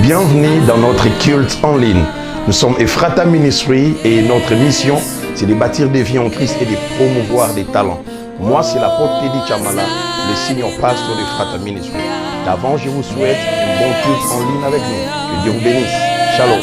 Bienvenue dans notre culte en ligne. Nous sommes Ephrata Ministry et notre mission, c'est de bâtir des vies en Christ et de promouvoir des talents. Moi, c'est l'apôtre Teddy Chamala, le senior pasteur d'Ephrata Ministry. D'avant, je vous souhaite un bon culte en ligne avec nous. Que Dieu vous bénisse. Shalom.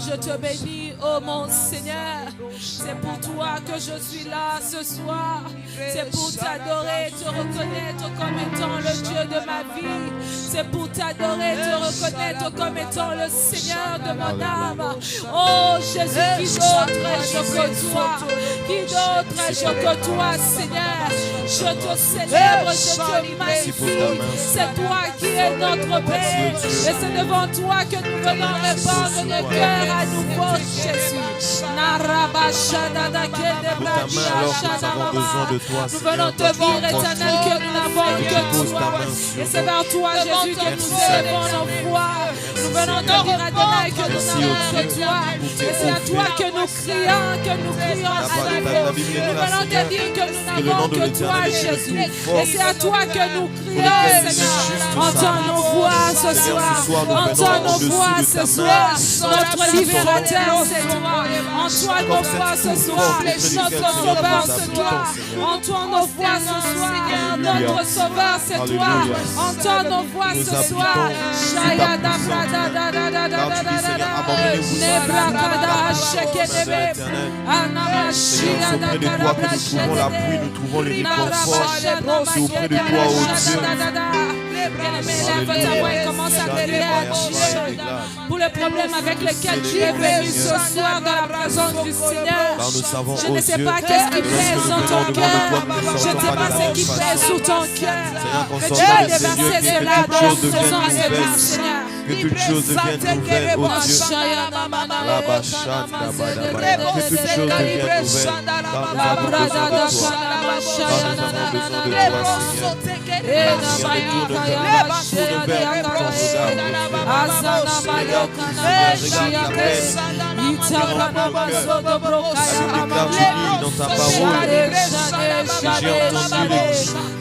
Je te bénis, oh mon Seigneur. C'est pour toi que je suis là ce soir. C'est pour t'adorer, te reconnaître comme étant le Dieu de ma vie. C'est pour t'adorer, te reconnaître comme étant le Seigneur de mon âme. Oh Jésus, qui d'autre est-je que toi? Qui d'autre est-je que toi, Seigneur? Je te célèbre, je te magnifie. C'est toi qui es notre Père. Et c'est devant toi que nous venons répandre nos cœurs à nouveau, Jésus. Nous venons te dire, éternel, que nous n'avons que toi. Et c'est vers toi, Jésus, que nous élevons nos voix. Nous venons te dire, Adonai, que nous n'avons que toi. Et c'est à toi que nous crions à nouveau. Nous venons te dire que nous n'avons que toi, Jésus. Et c'est à toi que nous crions, Seigneur. Entends nos voix ce soir. Entends nos voix ce soir. Notre libérateur, c'est toi. Entends nos voix ce soir. Notre sauveur, c'est toi. Entends nos voix ce soir. Notre sauveur, c'est toi. Entends nos voix ce soir. Nous trouvons les réconforts. C'est auprès de toi, ô Dieu. Lève ta voix et commence à crier à Dieu pour les problèmes avec lesquels tu es venu ce soir dans la présence du Seigneur. Je ne sais pas qu'est-ce qui pèse sur ton cœur. Je ne sais pas ce qui pèse sur ton cœur. Mais tu as déversé cela dans la présence du Seigneur. Que toutes choses deviennent nouvelles, oh Dieu. Que toutes choses deviennent nouvelles. Car nous avons besoin de toi. Car nous avons besoin de toi, Seigneur. Tourne vers ton regard, dans ta parole.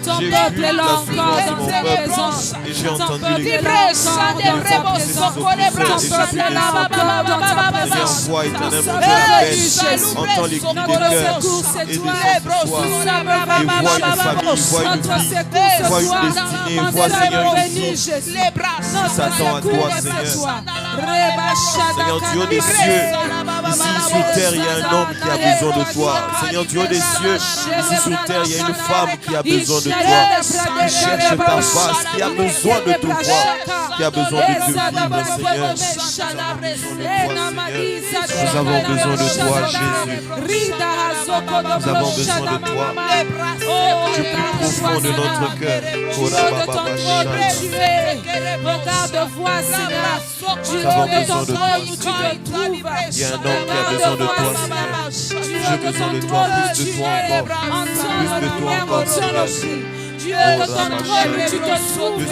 Ton peuple est là encore dans ta présence. Et j'ai entendu les ton peuple est là encore dans ta présence. Envoie éternel mon Dieu Jésus, l'appel. Entends les cris des cœurs et des espoirs. Et vois une famille, vois une vie, vois une destinée, vois Seigneur une vie qui s'attend à toi, Seigneur. Seigneur Dieu des cieux, ici sur terre il y a un homme qui a besoin de toi. Seigneur Dieu des cieux, ici sur terre il y a une femme qui a besoin de toi, qui cherche ta face, qui a besoin de te voir, qui a besoin de te vivre, Seigneur. Nous avons besoin de toi, Jésus. Nous avons besoin de toi. Du plus profond de notre cœur. Regarde, vois, Seigneur. Nous avons besoin de toi, Seigneur. Il y a un homme qui a besoin de toi, Seigneur. J'ai besoin de toi, plus de toi encore. Plus de toi encore, Seigneur. Dieu, de ton trône, tu te trouves.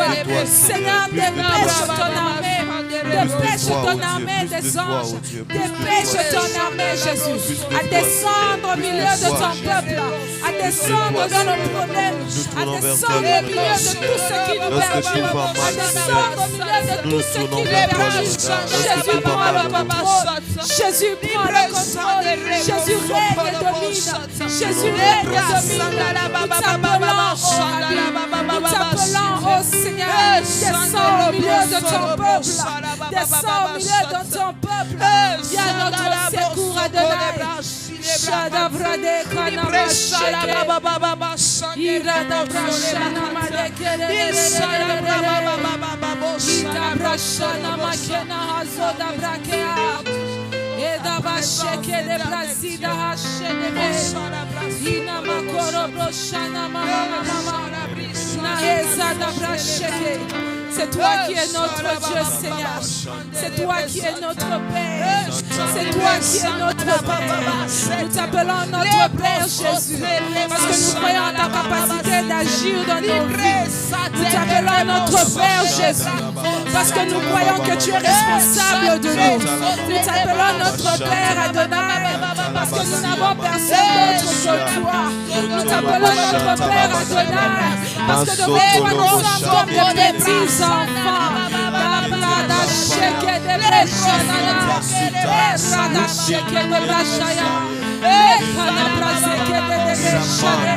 Seigneur, dépêche ton armée. Dépêche ton armée des anges. Dépêche ton armée, Jésus, à descendre au milieu de ton peuple, à descendre dans nos problèmes, à descendre au milieu de tout ce qui nous perturbe, à descendre au milieu de tout ce qui nous dérange. Jésus prend le contrôle. Jésus prend le contrôle. Jésus règne et domine. Jésus règne et domine. Nous t'appelons, oh Seigneur, descends au milieu de ton peuple. Descends au milieu de ton peuple. Viens notre secours, Adonai. Shadabrade kanama sheke. Irada brashana madekere. Ida brashana makena hazoda brakea. Eda basheke de brazida hasheneme. Ina makoro broshana mama. Na ezada brasheke. C'est toi qui es notre Dieu, Seigneur. C'est toi qui es notre Père. C'est toi qui es notre Père. Nous t'appelons notre Père, Jésus. Parce que nous croyons en ta capacité d'agir dans nos vies. Nous t'appelons notre Père, Jésus. Parce que nous croyons que tu es responsable de nous. Nous t'appelons notre Père, Adonai. Parce que nous n'avons personne d'autre que toi. Nous t'appelons notre Père, Adonai. Parce que devant toi, nous sommes comme des petits enfants. La brada sheke de breshana. Brada sheke de brashaya. Ekana braseke de breshana.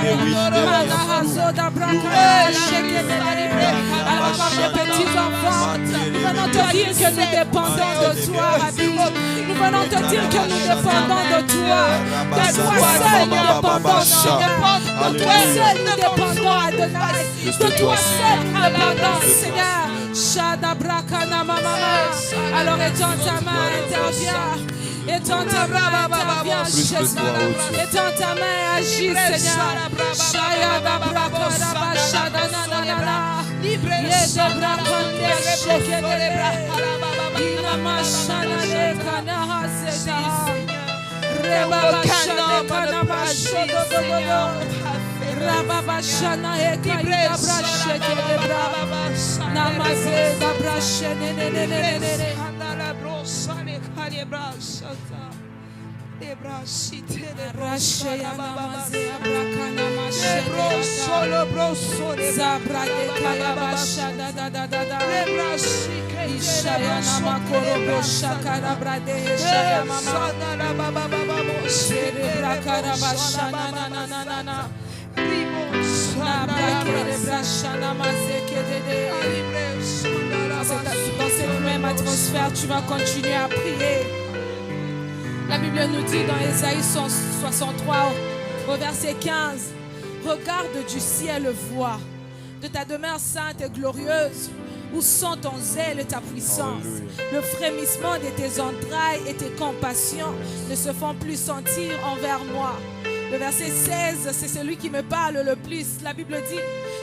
Mana hazoda braka sheke de breshana. Alors comme des petits enfants, nous venons te dire que nous dépendons de toi, Rabbi. Nous venons te dire que nous dépendons de toi. De toi seul nous dépendons, Seigneur. De toi seul nous dépendons, Adonai. De toi seul nous dépendons, Seigneur. Shadabrakana mama. Alors étends ta main, interviens. Étends ta main, interviens, Jésus. Étends ta main, agis, Seigneur. Shayadabrakana shadanana. Yedabrakane shekedere. Inamashana lekana haseda. Rebabashana kana mashodododo. Rababashana ekaida brasheke debra. Namaze da brashene ne. Andala brosane kare brashata. Debrashite brashaya namaze abrakana mashede. Solo brosone zabra de kaya bashada da. Debrashike ishaya namakoro broshakara brade ishaya mama. Shere brakara bashana na. Dans cette même atmosphère, tu vas continuer à prier. La Bible nous dit dans Ésaïe 63 au verset 15, regarde du ciel, vois de ta demeure sainte et glorieuse, où sont ton zèle et ta puissance. Le frémissement de tes entrailles et tes compassions ne se font plus sentir envers moi. Le verset 16, c'est celui qui me parle le plus. La Bible dit,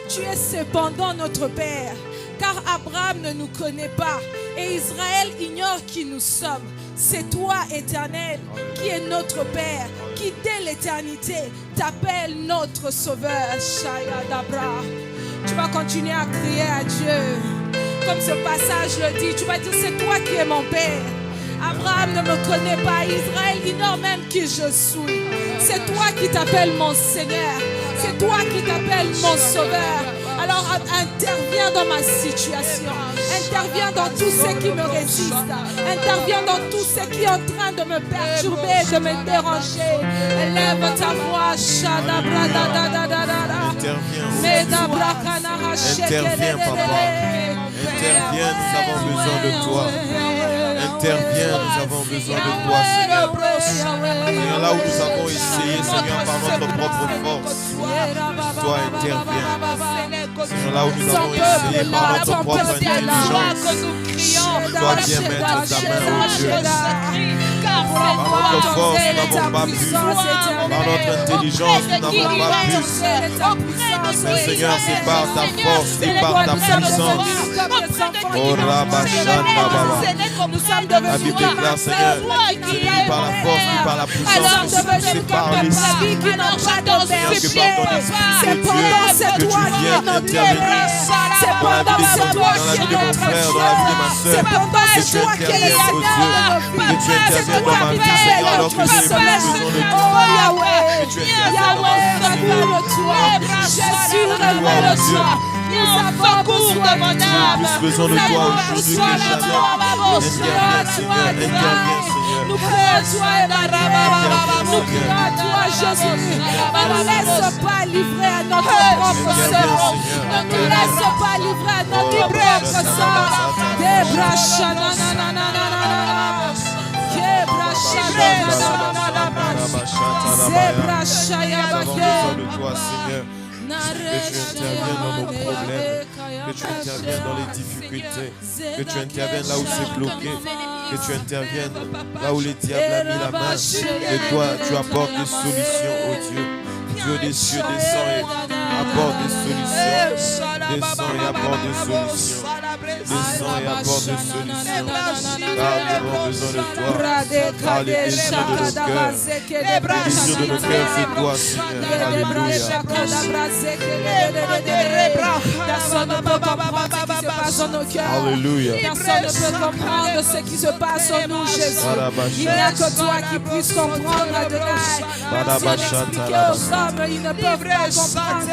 tu es cependant notre Père, car Abraham ne nous connaît pas Et Israël ignore qui nous sommes. C'est toi, Éternel, qui est notre Père, qui dès l'éternité t'appelle notre Sauveur. Shaya Dabra. Tu vas continuer à crier à Dieu. Comme ce passage le dit, tu vas dire c'est toi qui es mon Père. Abraham ne me connaît pas, Israël ignore même qui je suis. C'est toi qui t'appelles mon Seigneur. C'est toi qui t'appelles mon Sauveur. Alors interviens dans ma situation. Interviens dans tout ce qui me résiste. Interviens dans tout ce qui est en train de me perturber, de me déranger. Élève ta voix. Interviens, papa. Interviens, nous avons besoin de toi. Interviens, nous avons besoin de toi, Seigneur. Seigneur, là où nous avons essayé, Seigneur, par notre propre force, toi interviens. Seigneur, là où nous avons essayé par notre propre intelligence, toi viens mettre ta main, oh Dieu. Par notre force, nous n'avons pas pu. Par notre intelligence, nous n'avons pas pu. Mais Seigneur, c'est par ta force et par ta puissance. Oh Rabashanda Baba. La Bible déclare, Seigneur, ce n'est ni par la force ni par la puissance, mais c'est par l'esprit. C'est toi qui viens intervenir dans la vie de mon frère, dans la vie de ma soeur. Que tu interviennes, oh Dieu. Que tu interviennes dans ma vie, Seigneur, alors que j'ai besoin de toi. Que tu interviennes dans ma vie, Jésus, révèle-toi. Nous avons besoin de mon âme. Plus besoin de toi aujourd'hui que jamais. Interviens, Seigneur. Interviens, Seigneur. Nous prions à toi, Emmanuel. Nous prions à toi, Jésus. Ne nous laisse pas livrer à notre propre sort. Ne nous laisse pas livrer à notre propre sort. Que tu interviennes dans nos problèmes, que tu interviennes dans les difficultés, que tu interviennes là où c'est bloqué, que tu interviennes là où les diables ont mis la main, que toi tu apportes des solutions, oh Dieu. Dieu des cieux, descends et apporte des solutions. Descends et apporte des solutions. Descends et apporte des solutions. Car nous avons besoin de toi. Car les désirs de nos cœurs, c'est toi, Seigneur. Alléluia. Personne ne peut comprendre ce qui se passe en nos cœurs. Alléluia. Personne ne peut comprendre ce qui se passe en nous, Jésus. Il n'y a que toi qui puisses comprendre, Adonai. Sans expliquer aux hommes, ils ne peuvent pas comprendre.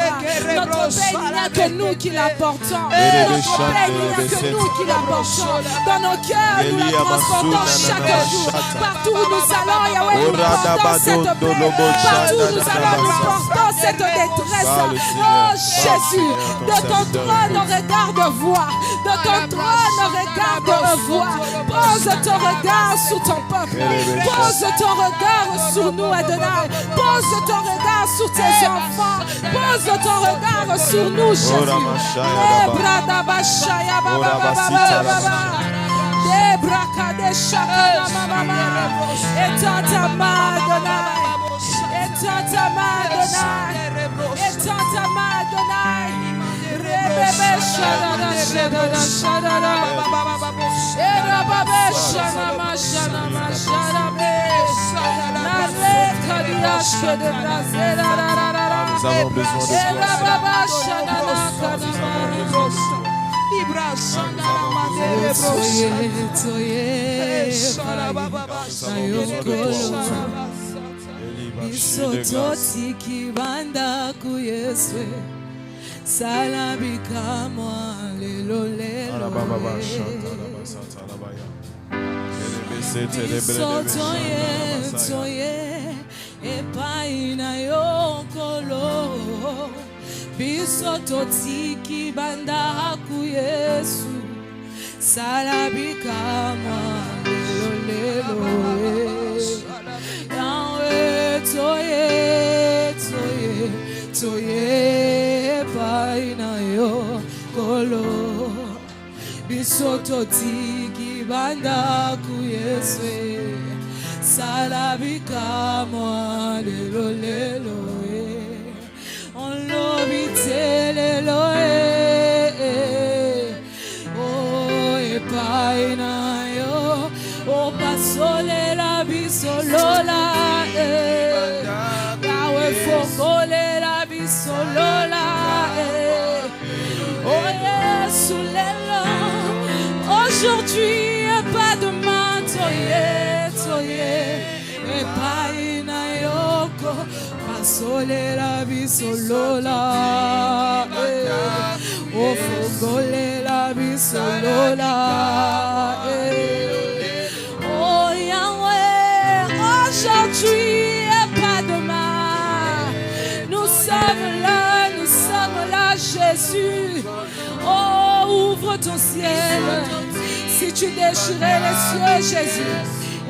Notre paix, il n'y a que nous qui l'apportons. Notre paix, il n'y a que nous qui l'apportons. Dans nos cœurs, nous la transportons chaque jour. Partout où nous allons, Yahweh, nous portons cette paix. Partout où nous allons, nous portons cette détresse. Oh Jésus, de ton trône, on regarde voir. De ton trône, on regarde voir. Pose ton regard sur ton peuple. Pose ton regard sur nous, Adonai. Pose ton regard sur tes enfants. Pose ton regard sur nous, Jésus. Étends ta main, Adonai. Étends ta main, Adonai. Étends ta main, Adonai. Rebebe shadada shadada shadada. Erababe shanama shanama shadabe. Nare kadiashke de brazera. Nous avons besoin de toi, Erababa shanana kanama. Isototi kibanda kuyeswe salabika mwa lelo lelo Isotoye epaina yonkolo Bisototi kibanda kuyesu salabika mwa lelo lelo Yahweh toye paina yo kolo Bisototi kibanda kuyeswe salabika mwa lelo lelo On l'obite lelo oh epaina aujourd'hui et pas demain, toye, toye, et pas inayoko, pasole la vie solola, oh fogole la vie solola, oh Yahweh, aujourd'hui et pas demain, nous sommes là, Jésus. Oh, ouvre ton ciel. Si tu déchirais les cieux, Jésus,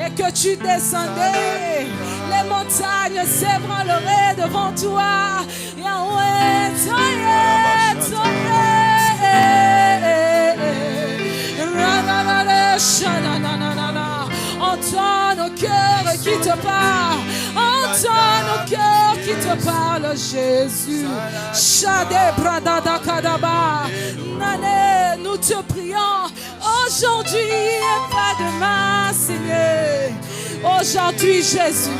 et que tu descendais, les montagnes s'ébranleraient devant toi. Yahweh, toye, toye. Entends nos cœurs qui te parlent. Entends nos cœurs qui te parlent, Jésus. Shade Bradada Kadaba. Nane, nous te prions aujourd'hui et pas demain, Seigneur. Aujourd'hui, Jésus.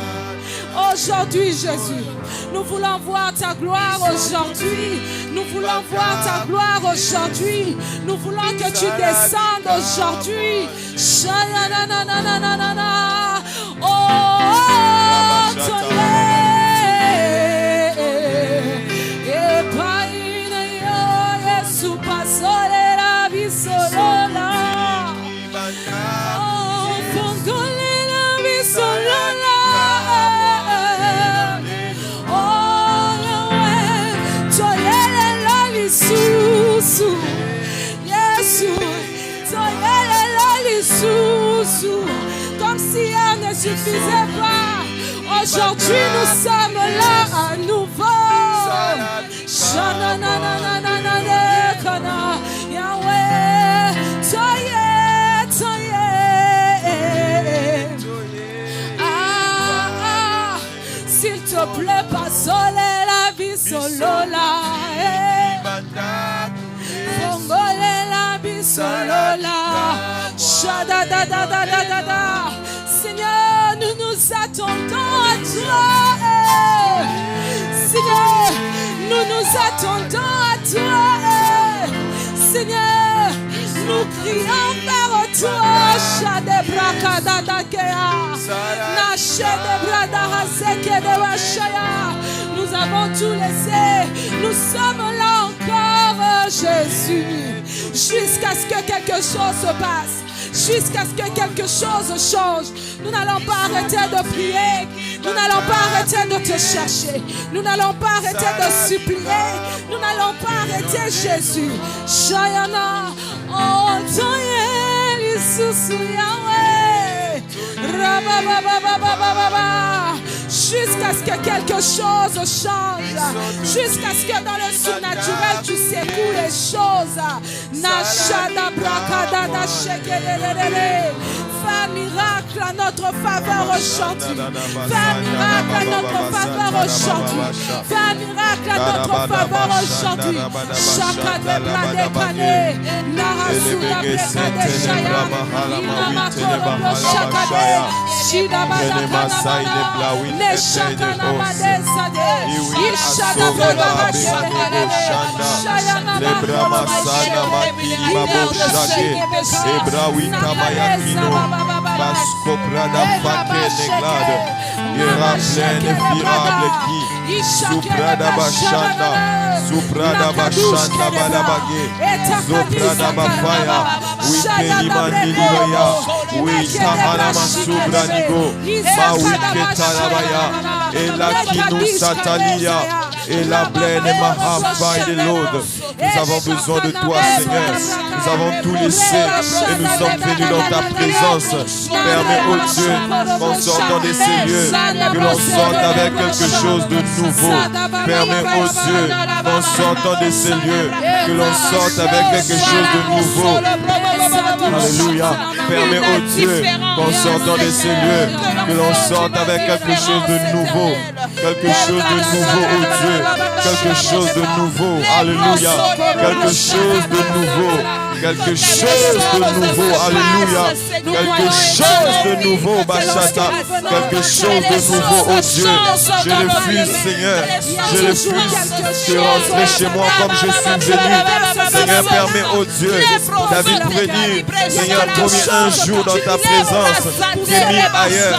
Aujourd'hui, Jésus. Nous voulons voir ta gloire aujourd'hui. Nous voulons voir ta gloire aujourd'hui. Nous voulons que tu descendes aujourd'hui. Sha-na-na-na-na-na-na-na. Oh, comme si elle ne suffisait pas. Aujourd'hui nous sommes là à nouveau. Yahweh, toye, toye. S'il te plaît, pas sole la vie solola. Fongole la vie solola. Seigneur, nous nous attendons à toi. Seigneur, nous nous attendons à toi. Seigneur, nous crions vers toi. Nous avons tout laissé. Nous sommes là encore, Jésus, jusqu'à ce que quelque chose se passe. Jusqu'à ce que quelque chose change. Nous n'allons pas arrêter de prier. Nous n'allons pas arrêter de te chercher. Nous n'allons pas arrêter de supplier. Nous n'allons pas arrêter, Jésus. Shayana, oh, toye, l'Issus, Yahweh. Rabababababababa. Jusqu'à ce que quelque chose change. Jusqu'à ce que dans le surnaturel tu secoues les choses. Nashada brakada shekelelele. Fais un miracle à notre faveur aujourd'hui. Fais un miracle à notre faveur aujourd'hui. Fais un miracle à notre faveur aujourd'hui. Chaka de blade kane. Narasuda brekade shaya. Inamakoro shakade. Shidabada kanamana. Neshaka namade sade. Ishada brakada shakade. Shaya namakoro shakade. Ebrawita mayakino. Bascoprada Fake Neglade, Ira pleine virable qui, Suprada Bashanda, Suprada Bashanda Balabage, Zoprada Bafaya, Wikeli Mandiliya, Wikahana Masubranigo, Mawiketalabaya, et la Kinu Satalia, et la pleine Mahafai de l'Aude. Nous avons besoin de toi, Seigneur. Nous avons tout laissé et nous sommes venus dans ta présence. Permets, oh Dieu, qu'en sortant de ces lieux, que l'on sorte avec quelque chose de nouveau. Permets, oh Dieu, qu'en sortant de ces lieux, que l'on sorte avec quelque chose de nouveau. Alléluia. Permets, oh Dieu, qu'en sortant de ces lieux, que l'on sorte avec quelque chose de nouveau. Quelque chose de nouveau, oh Dieu. Quelque chose de nouveau. Alléluia. Quelque chose de nouveau. quelque chose de nouveau, alléluia, quelque chose de nouveau, Bachata, quelque chose de nouveau, oh Dieu, je refuse, Seigneur, je refuse de rentrer chez moi comme je suis venu. Seigneur, permets, oh Dieu, David pouvait dire, Seigneur, promis un jour dans ta présence, t'es mis ailleurs.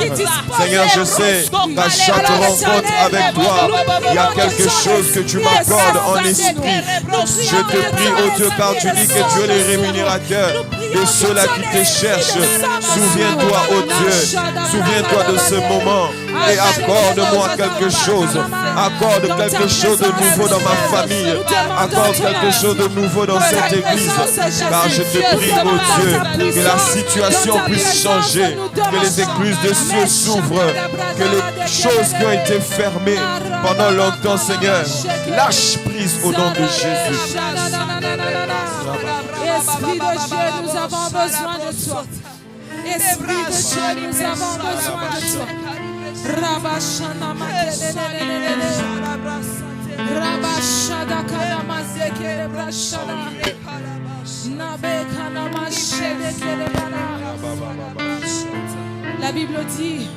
Seigneur, je sais qu'à chaque rencontre avec toi, il y a quelque chose que tu m'accordes en esprit. Je te prie, oh Dieu, car tu dis que tu es le rémunérateur de ceux-là qui te cherchent. Souviens-toi, oh Dieu, souviens-toi de ce moment et accorde-moi quelque chose. Accorde quelque chose de nouveau dans ma famille. Accorde quelque chose de nouveau dans cette église. Car je te prie, oh Dieu, que la situation puisse changer, que les écluses de cieux s'ouvrent, que les choses qui ont été fermées pendant longtemps, Seigneur, lâche prise au nom de Jésus. Esprit de Dieu, nous avons besoin de toi. Esprit de Dieu, nous avons besoin de toi. Rabashana makelelelelele. Rabashada kalamazeke brashada. Nabekana mashedekele. La Bible dit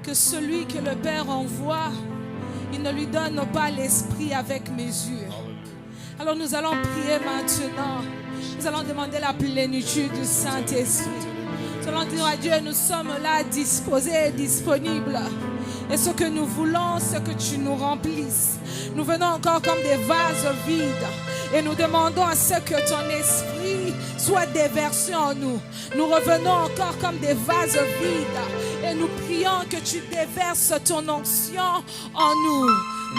que celui que le Père envoie, il ne lui donne pas l'esprit avec mesure. Alors nous allons prier maintenant. Nous allons demander la plénitude du Saint-Esprit. Nous allons dire à Dieu, nous sommes là disposés et disponibles. Et ce que nous voulons, c'est que tu nous remplisses. Nous venons encore comme des vases vides. Et nous demandons à ce que ton esprit soit déversé en nous. Nous revenons encore comme des vases vides. Et nous prions que tu déverses ton onction en nous.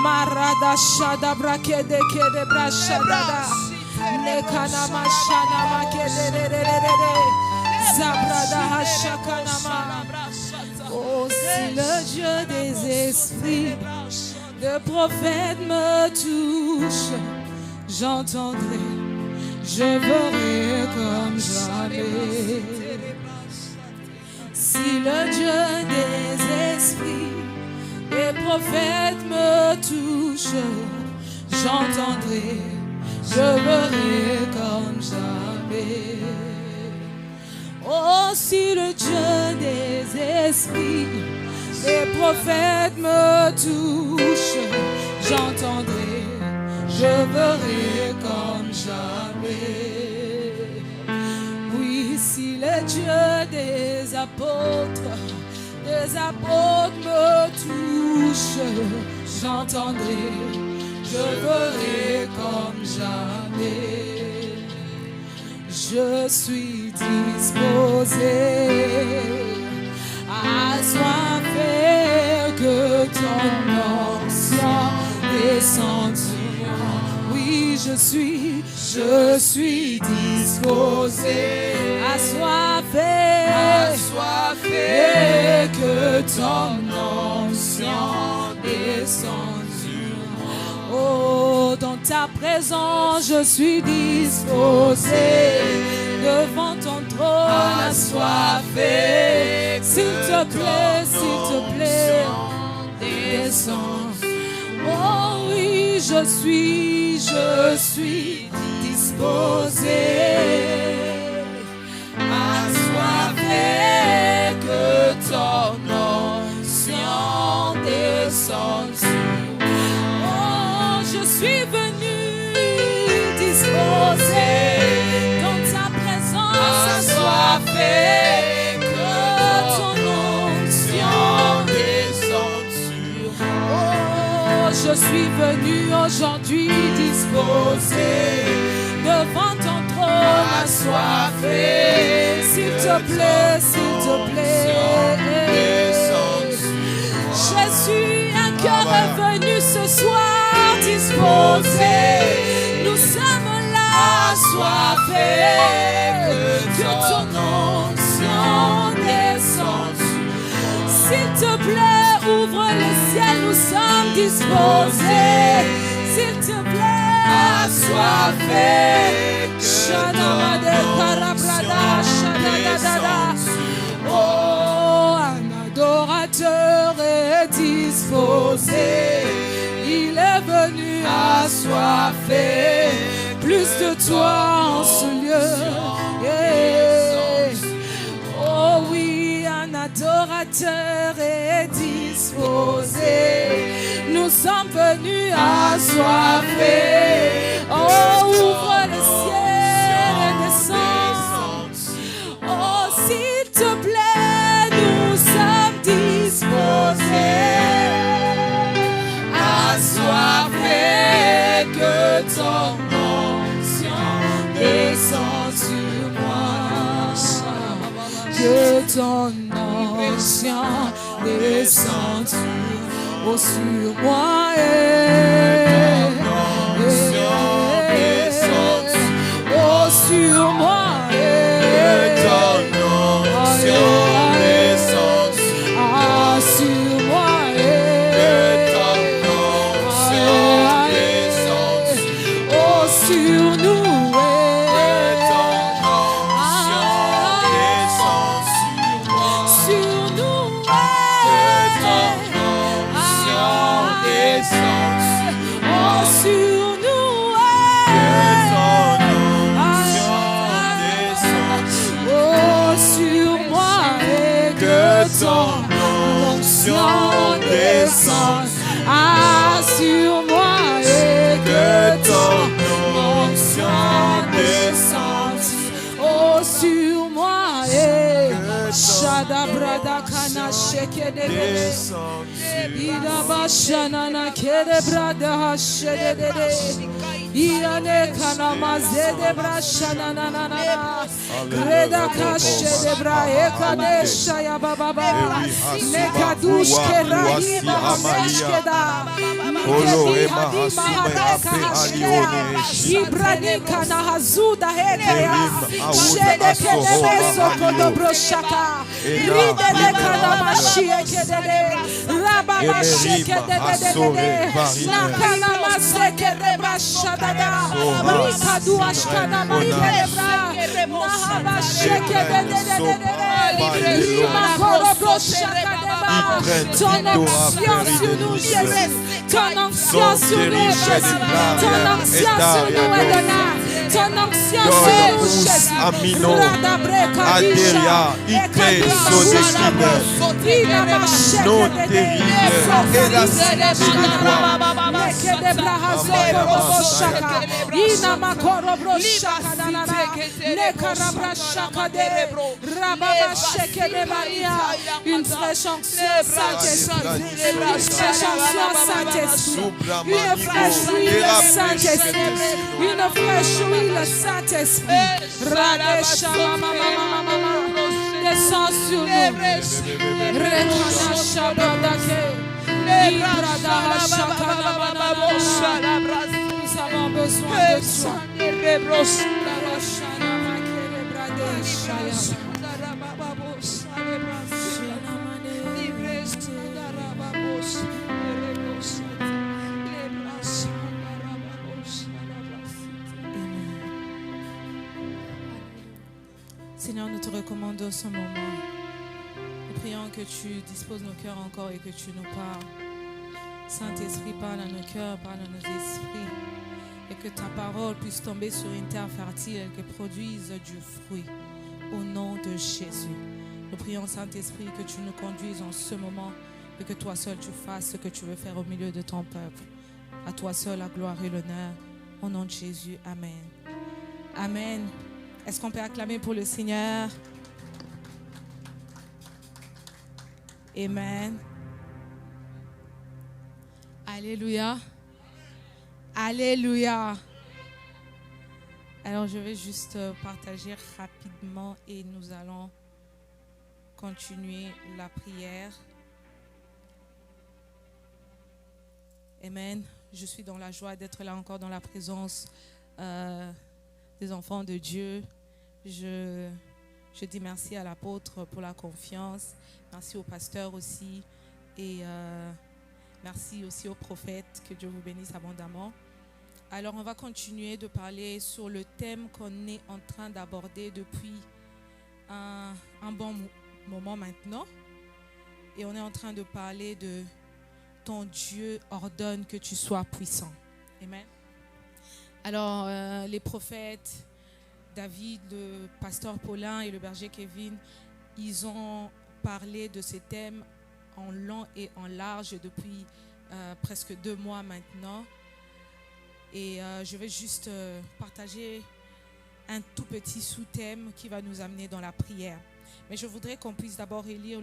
Marada shada brakede kede brashada. Nekana mashana makede zabrada hashakanama. Oh, si le Dieu des esprits, de prophètes me touche, j'entendrai, je verrai comme jamais. Si le Dieu des esprits, des prophètes me touche, j'entendrai, je verrai comme jamais. Oh, si le Dieu des esprits, des prophètes me touche, j'entendrai, je verrai comme jamais. Oui, si le Dieu des apôtres me touche, j'entendrai, je verrai comme jamais. Je suis disposé assoiffé que ton onction descende sur moi. Oui, je suis disposé assoiffé que ton onction descende sur moi. Oh, dans ta présence, je suis disposé devant ton trône assoiffé. S'il te plaît, descends. Oh oui, je suis disposé, assoiffé que ton onction descende sur moi. Oh, je suis venu disposé dans ta présence, assoiffé que ton onction descende sur moi. Oh, je suis venu aujourd'hui disposé devant ton trône assoiffé. S'il te plaît, Jésus, un cœur est venu ce soir disposé. Nous sommes là assoiffés que ton onction descende. S'il te plaît, ouvre le ciel, nous sommes disposés. S'il te plaît, assoiffé que ton onction. Oh, un adorateur est disposé. Il est venu assoiffé plus de toi en ce lieu. cœur est disposé. Nous sommes venus assoiffés. Oh, ouvre le ciel et descends. Oh, s'il te plaît, nous sommes disposés. Assoiffés, que ton onction descend sur moi. Que ton onction descend sur moi. Oh, sur moi. Sur moi et que ton onction descende. Oh, sur moi et Shadabrada Kana Shekede Ida Bashanana Kedebrada Shedede Iane Kana Mazede Brashanana Reda Kashedebra Ekane Shaya Baba Nekadush Kerahi Mahashkeda Ibrani Kana Hazuda Hekeya Shede Kedebeso Kodobroshaka Ride de Kana Mashiekede Rababa Shekedede Nakana Masekede Brashadada Rikadu Ashkana Makedebra Mahaba Shekedede Ton onction sur nous, Jésus. Ton onction sur nous, Jésus. Ton onction sur nous, Adonai. Ton onction sur nous, Jésus. Amino, Aderia, Ite, Sodekine, non terrible, et la une fraîche onction, Saint-Esprit. Une fraîche onction, Saint-Esprit. Une fraîche huile, Saint-Esprit. Une fraîche huile, Saint-Esprit. Descends sur nous. Nous avons besoin de toi. Seigneur, nous te recommandons ce moment. Nous prions que tu disposes nos cœurs encore et que tu nous parles. Saint-Esprit, parle à nos cœurs, parle à nos esprits. Et que ta parole puisse tomber sur une terre fertile et que produise du fruit. Au nom de Jésus. Nous prions, Saint-Esprit, que tu nous conduises en ce moment et que toi seul tu fasses ce que tu veux faire au milieu de ton peuple. À toi seul la gloire et l'honneur. Au nom de Jésus. Amen. Amen. Est-ce qu'on peut acclamer pour le Seigneur? Amen. Alléluia. Alléluia. Alors je vais juste partager rapidement et nous allons continuer la prière. Amen. Je suis dans la joie d'être là encore dans la présence des enfants de Dieu. Je dis merci à l'apôtre pour la confiance. Merci au pasteur aussi. Et merci aussi au prophète. Que Dieu vous bénisse abondamment. Alors, on va continuer de parler sur le thème qu'on est en train d'aborder depuis un bon moment maintenant. Et on est en train de parler de ton Dieu ordonne que tu sois puissant. Amen. Alors, les prophètes, David, le pasteur Paulin et le berger Kevin, ils ont parler de ces thèmes en long et en large depuis presque 2 mois maintenant. Et je vais juste partager un tout petit sous-thème qui va nous amener dans la prière. Mais je voudrais qu'on puisse d'abord relire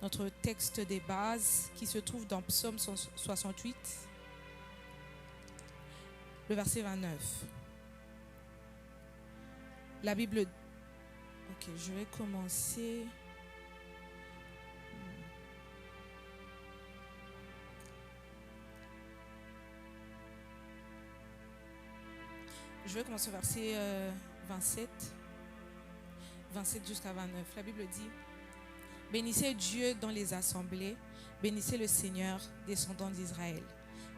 notre texte des bases qui se trouve dans Psaume 68, le verset 29. La Bible... Ok, je vais commencer... Je vais commencer au verset 27 jusqu'à 29. La Bible dit: bénissez Dieu dans les assemblées, bénissez le Seigneur, descendant d'Israël.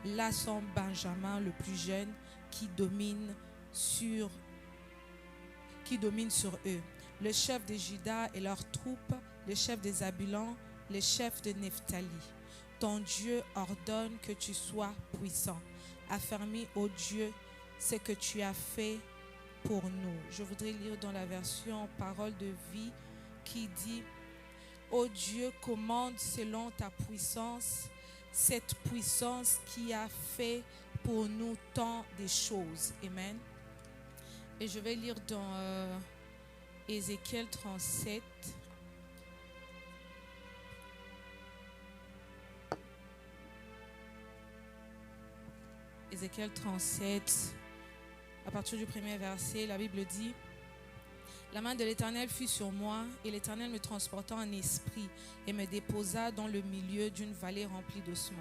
Là sont Benjamin, le plus jeune, qui domine sur eux. Le chef de Juda et leurs troupes, le chef des Zabulons, le chef de Nephtali. Ton Dieu ordonne que tu sois puissant. Affermis, ô Dieu, ce que tu as fait pour nous. Je voudrais lire dans la version Parole de vie qui dit: ô Dieu, commande selon ta puissance, cette puissance qui a fait pour nous tant de choses. Amen. Et je vais lire dans Ézéchiel 37. Ézéchiel 37, à partir du premier verset, la Bible dit: la main de l'Éternel fut sur moi, et l'Éternel me transporta en esprit et me déposa dans le milieu d'une vallée remplie d'ossements.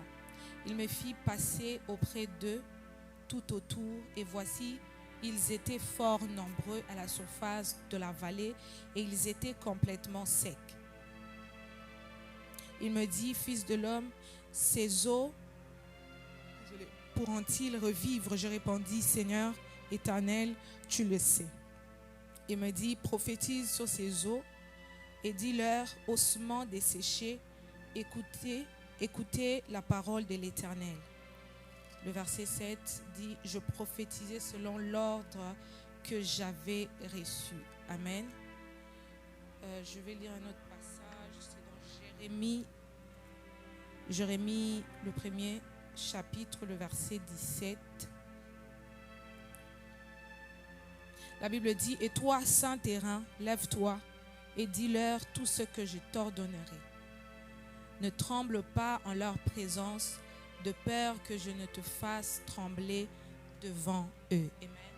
Il me fit passer auprès d'eux tout autour, et voici, ils étaient fort nombreux à la surface de la vallée, et ils étaient complètement secs. Il me dit: fils de l'homme, ces eaux pourront-ils revivre? Je répondis: Seigneur Éternel, tu le sais. Il me dit: prophétise sur ces eaux et dis-leur, ossements desséchés, écoutez la parole de l'Éternel. Le verset 7 dit: je prophétisais selon l'ordre que j'avais reçu. Amen. Je vais lire un autre passage, c'est dans Jérémie, le premier chapitre, le verset 17. La Bible dit: et toi, saint terrain, lève-toi et dis-leur tout ce que je t'ordonnerai. Ne tremble pas en leur présence, de peur que je ne te fasse trembler devant eux. Amen.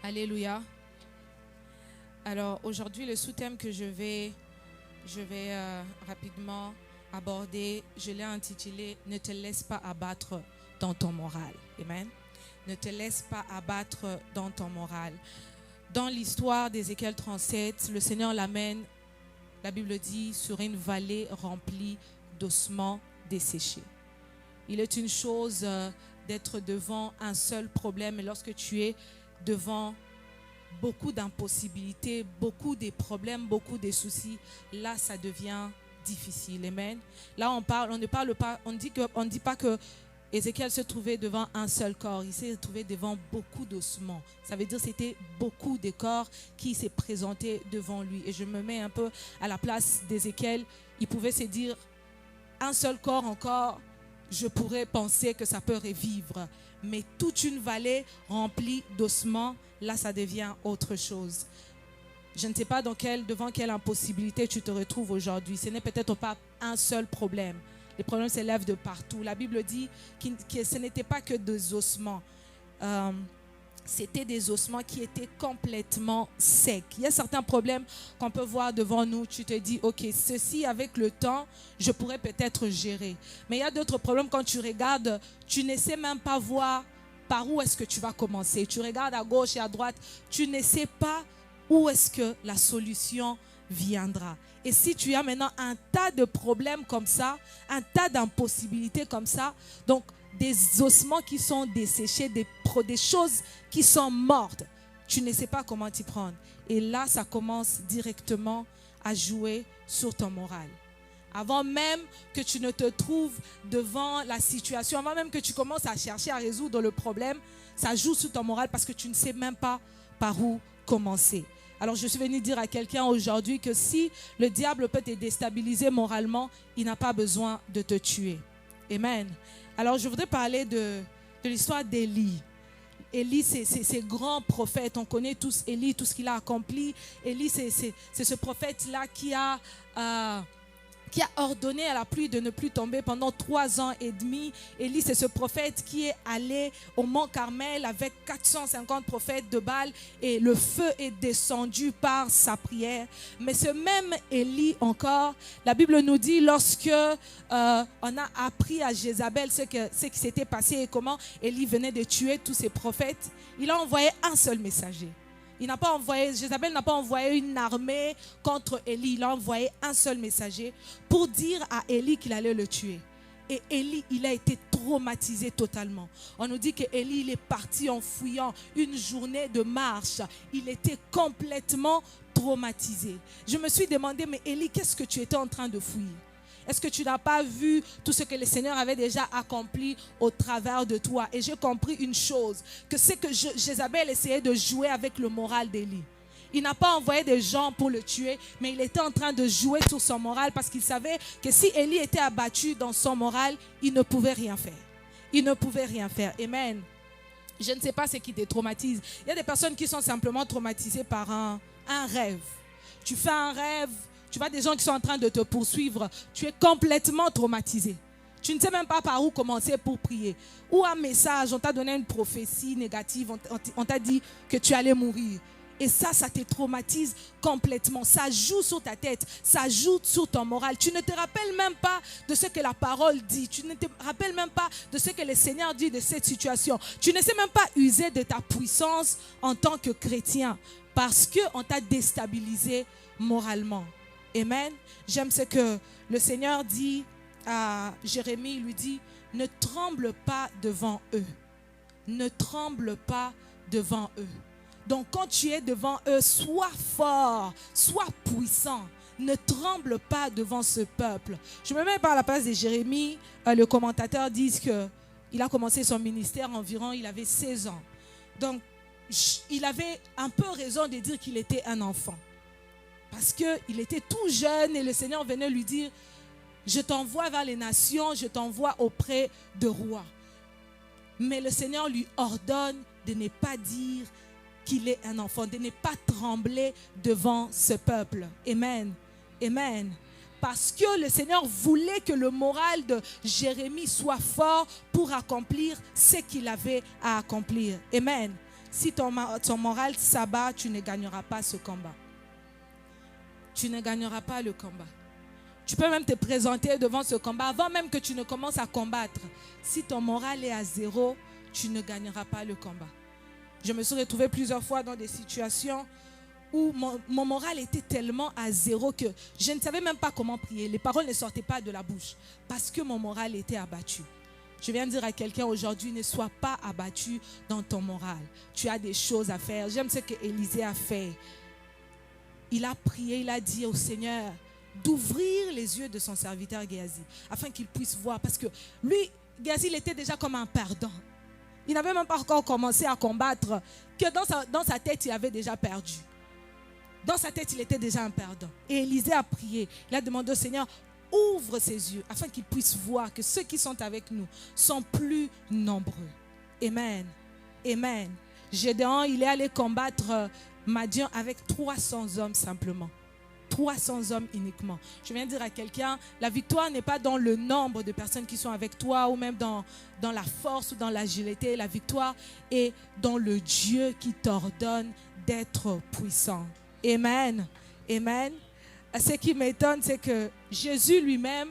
Alléluia. Alors aujourd'hui, le sous-thème que je vais rapidement aborder, je l'ai intitulé « Ne te laisse pas abattre dans ton moral ». Amen. Ne te laisse pas abattre dans ton moral. Dans l'histoire d'Ézéchiel 37, le Seigneur l'amène, la Bible dit, sur une vallée remplie d'ossements desséchés. Il est une chose d'être devant un seul problème, et lorsque tu es devant beaucoup d'impossibilités, beaucoup de problèmes, beaucoup de soucis, là ça devient difficile. Amen. Là on ne parle pas, on ne dit pas que Ézéchiel se trouvait devant un seul corps, il s'est trouvé devant beaucoup d'ossements. Ça veut dire que c'était beaucoup de corps qui s'est présenté devant lui. Et je me mets un peu à la place d'Ézéchiel. Il pouvait se dire, un seul corps encore, je pourrais penser que ça peut revivre. Mais toute une vallée remplie d'ossements, là ça devient autre chose. Je ne sais pas devant quelle impossibilité tu te retrouves aujourd'hui. Ce n'est peut-être pas un seul problème. Les problèmes s'élèvent de partout. La Bible dit que ce n'était pas que des ossements. C'était des ossements qui étaient complètement secs. Il y a certains problèmes qu'on peut voir devant nous. Tu te dis, ok, ceci avec le temps, je pourrais peut-être gérer. Mais il y a d'autres problèmes quand tu regardes, tu ne sais même pas voir par où est-ce que tu vas commencer. Tu regardes à gauche et à droite, tu ne sais pas où est-ce que la solution viendra. Et si tu as maintenant un tas de problèmes comme ça, un tas d'impossibilités comme ça, donc des ossements qui sont desséchés, des choses qui sont mortes, tu ne sais pas comment t'y prendre. Et là, ça commence directement à jouer sur ton moral. Avant même que tu ne te trouves devant la situation, avant même que tu commences à chercher à résoudre le problème, ça joue sur ton moral parce que tu ne sais même pas par où commencer. Alors je suis venue dire à quelqu'un aujourd'hui que si le diable peut te déstabiliser moralement, il n'a pas besoin de te tuer. Amen. Alors je voudrais parler de l'histoire d'Élie. Élie, c'est grand prophète. On connaît tous Élie, tout ce qu'il a accompli. Élie, c'est ce prophète-là qui a ordonné à la pluie de ne plus tomber pendant 3 ans et demi. Élie, c'est ce prophète qui est allé au mont Carmel avec 450 prophètes de Baal et le feu est descendu par sa prière. Mais ce même Élie encore, la Bible nous dit lorsque on a appris à Jézabel ce qui s'était passé et comment Élie venait de tuer tous ses prophètes, il a envoyé un seul messager. Jézabel n'a pas envoyé une armée contre Élie. Il a envoyé un seul messager pour dire à Élie qu'il allait le tuer. Et Élie, il a été traumatisé totalement. On nous dit qu'Élie, il est parti en fouillant une journée de marche. Il était complètement traumatisé. Je me suis demandé, mais Élie, qu'est-ce que tu étais en train de fouiller? Est-ce que tu n'as pas vu tout ce que le Seigneur avait déjà accompli au travers de toi? Et j'ai compris une chose, que c'est que Jézabel essayait de jouer avec le moral d'Élie. Il n'a pas envoyé des gens pour le tuer, mais il était en train de jouer sur son moral parce qu'il savait que si Élie était abattu dans son moral, il ne pouvait rien faire. Il ne pouvait rien faire. Amen. Je ne sais pas ce qui te traumatise. Il y a des personnes qui sont simplement traumatisées par un rêve. Tu fais un rêve. Tu vois des gens qui sont en train de te poursuivre, tu es complètement traumatisé. Tu ne sais même pas par où commencer pour prier. Ou un message, on t'a donné une prophétie négative, on t'a dit que tu allais mourir. Et ça te traumatise complètement. Ça joue sur ta tête, ça joue sur ton moral. Tu ne te rappelles même pas de ce que la parole dit. Tu ne te rappelles même pas de ce que le Seigneur dit de cette situation. Tu ne sais même pas user de ta puissance en tant que chrétien parce qu'on t'a déstabilisé moralement. Amen. J'aime ce que le Seigneur dit à Jérémie. Il lui dit, ne tremble pas devant eux. Ne tremble pas devant eux. Donc quand tu es devant eux, sois fort, sois puissant. Ne tremble pas devant ce peuple. Je me mets par la place de Jérémie. Le commentateur dit qu'il a commencé son ministère environ, il avait 16 ans. Donc il avait un peu raison de dire qu'il était un enfant. Parce qu'il était tout jeune et le Seigneur venait lui dire, je t'envoie vers les nations, je t'envoie auprès de rois. Mais le Seigneur lui ordonne de ne pas dire qu'il est un enfant, de ne pas trembler devant ce peuple. Amen. Amen. Parce que le Seigneur voulait que le moral de Jérémie soit fort pour accomplir ce qu'il avait à accomplir. Amen. Si ton moral s'abat, tu ne gagneras pas ce combat. Tu ne gagneras pas le combat. Tu peux même te présenter devant ce combat avant même que tu ne commences à combattre. Si ton moral est à 0, tu ne gagneras pas le combat. Je me suis retrouvée plusieurs fois dans des situations où mon moral était tellement à 0 que je ne savais même pas comment prier. Les paroles ne sortaient pas de la bouche parce que mon moral était abattu. Je viens de dire à quelqu'un aujourd'hui, ne sois pas abattu dans ton moral. Tu as des choses à faire. J'aime ce que Élisée a fait. Il a prié, il a dit au Seigneur d'ouvrir les yeux de son serviteur Géasi afin qu'il puisse voir. Parce que lui, Géasi, il était déjà comme un perdant. Il n'avait même pas encore commencé à combattre, que dans sa tête, il avait déjà perdu. Dans sa tête, il était déjà un perdant. Et Élisée a prié. Il a demandé au Seigneur, ouvre ses yeux afin qu'il puisse voir que ceux qui sont avec nous sont plus nombreux. Amen. Amen. Gédéon, il est allé combattre Madian avec 300 hommes simplement. 300 hommes uniquement. Je viens de dire à quelqu'un, la victoire n'est pas dans le nombre de personnes qui sont avec toi ou même dans la force ou dans l'agilité. La victoire est dans le Dieu qui t'ordonne d'être puissant. Amen. Amen. Ce qui m'étonne, c'est que Jésus lui-même,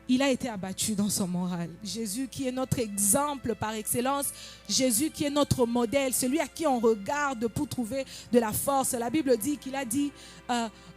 il a été abattu dans son moral. Jésus qui est notre exemple par excellence. Jésus qui est notre modèle. Celui à qui on regarde pour trouver de la force. La Bible dit qu'il a dit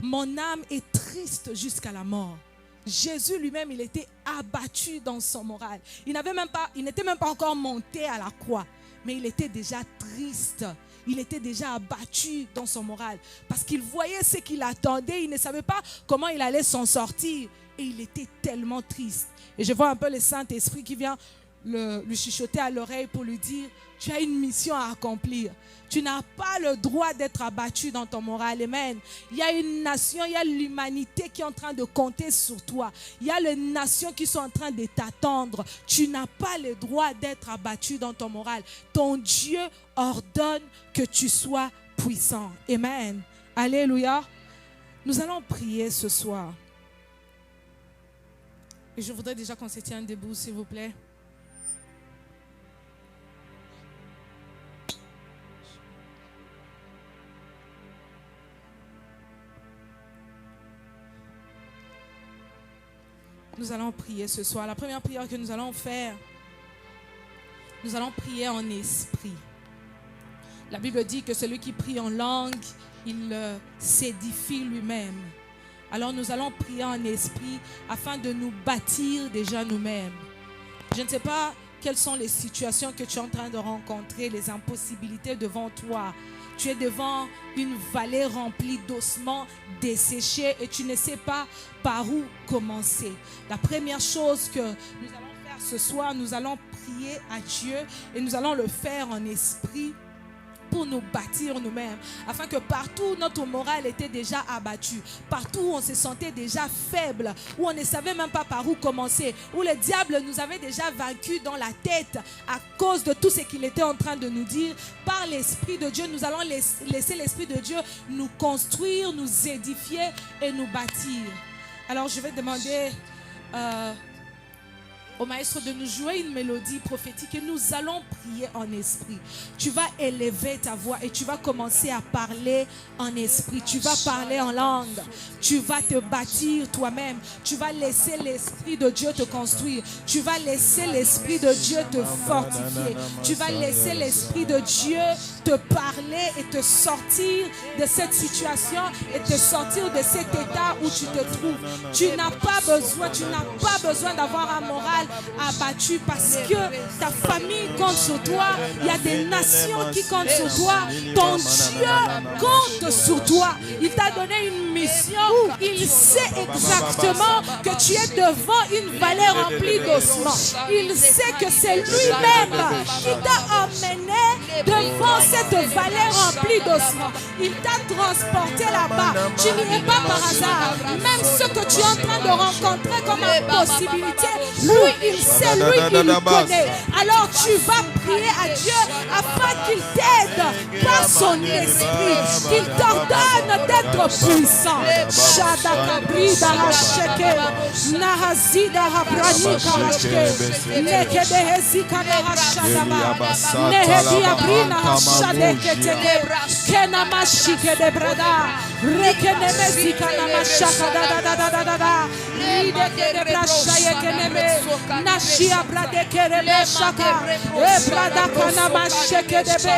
mon âme est triste jusqu'à la mort. Jésus lui-même, il était abattu dans son moral. Il n'était même pas encore monté à la croix. Mais il était déjà triste. Il était déjà abattu dans son moral. Parce qu'il voyait ce qu'il attendait. Il ne savait pas comment il allait s'en sortir. Et il était tellement triste. Et je vois un peu le Saint-Esprit qui vient lui chuchoter à l'oreille pour lui dire, tu as une mission à accomplir. Tu n'as pas le droit d'être abattu dans ton moral. Amen. Il y a une nation, il y a l'humanité qui est en train de compter sur toi. Il y a les nations qui sont en train de t'attendre. Tu n'as pas le droit d'être abattu dans ton moral. Ton Dieu ordonne que tu sois puissant. Amen. Alléluia. Nous allons prier ce soir. Et je voudrais déjà qu'on se tienne debout, s'il vous plaît. Nous allons prier ce soir. La première prière que nous allons faire, nous allons prier en esprit. La Bible dit que celui qui prie en langue, il s'édifie lui-même. Alors nous allons prier en esprit afin de nous bâtir déjà nous-mêmes. Je ne sais pas quelles sont les situations que tu es en train de rencontrer, les impossibilités devant toi. Tu es devant une vallée remplie d'ossements desséchés et tu ne sais pas par où commencer. La première chose que nous allons faire ce soir, nous allons prier à Dieu et nous allons le faire en esprit pour nous bâtir nous-mêmes, afin que partout où notre morale était déjà abattue, partout où on se sentait déjà faible, où on ne savait même pas par où commencer, où le diable nous avait déjà vaincus dans la tête à cause de tout ce qu'il était en train de nous dire, par l'Esprit de Dieu, nous allons laisser l'Esprit de Dieu nous construire, nous édifier et nous bâtir. Alors je vais demander au maître de nous jouer une mélodie prophétique et nous allons prier en esprit. Tu vas élever ta voix et tu vas commencer à parler en esprit. Tu vas parler en langue. Tu vas te bâtir toi-même. Tu vas laisser l'Esprit de Dieu te construire. Tu vas laisser l'Esprit de Dieu te fortifier. Tu vas laisser l'Esprit de Dieu te parler et te sortir de cette situation et te sortir de cet état où tu te trouves. Tu n'as pas besoin d'avoir un moral abattu parce que ta famille compte sur toi. Il y a des nations qui comptent sur toi. Ton Dieu compte sur toi. Il t'a donné une mission. Il sait exactement que tu es devant une vallée remplie d'ossements. Il sait que c'est lui-même qui t'a emmené devant cette vallée remplie d'ossements. Il t'a transporté là-bas. Tu n'y es pas par hasard. Même ce que tu es en train de rencontrer comme impossibilité, lui, il sait, lui, il connaît. Alors tu vas prier à Dieu afin qu'il t'aide par son esprit, qu'il t'ordonne d'être puissant. Shadakabrida hasheke, nahazida habrani karashke, nekedehezi kanahashadaba, nehedi abrina hashadeketene, kenamashike de brada, rekenemezi kanamashaka da rideke de brashaye keneme, nashia brade kerebe shaka, ebrada kanamasheke debe,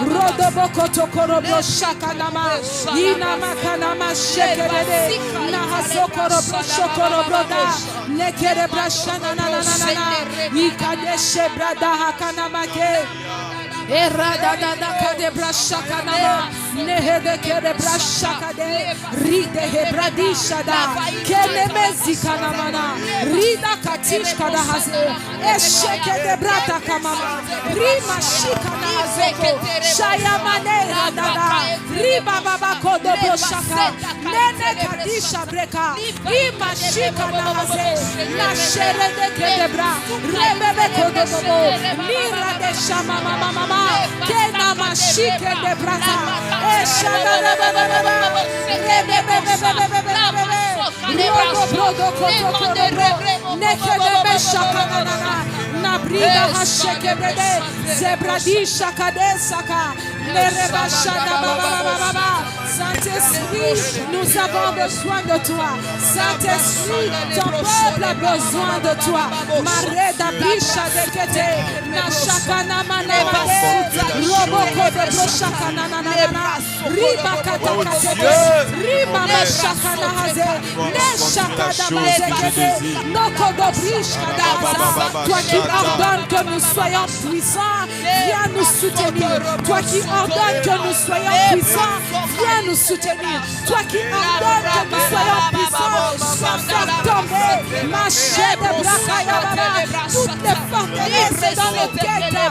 rodoboko tokorobo shaka nama, inama kanamasheke debe, nahazokorobo shokorobroda, nekere brashana na na na na, ikadeshe brada hakanamake. Erada da da kade brashaka nama, nehede kede brashaka de, ride hebradisha da, kenemezi kanamana, rida katish kada haze, esheke de brata kamama, rima shika na hazeko, shayamane radada, riba baba kodo broshaka, nene kadisha breka, ima shika na haze, na shere de kede bra, rebebe kodo bobo, nira de shama mama mama. Kena mashike de brata, eshana nabrida hasheke bebe, zebradi shakade saka, nereba shada baba. Saint-Esprit, nous avons besoin de toi. Saint-Esprit, ton peuple a besoin de toi. Mareda bisha de kete, na shakana manebade, roboko de broshakana nanana, riba katakatebe, riba mashakana haze, ne shakada mazekebe, noko do brishkada haza. Toi qui ordonnes que nous soyons puissants, viens nous soutenir. Toi qui ordonnes que nous soyons puissants, viens viens nous soutenir. Toi qui ordonnes que nous soyons puissants pour faire tomber ma chair de Brakayababa, toutes les forteresses dans le ghetto.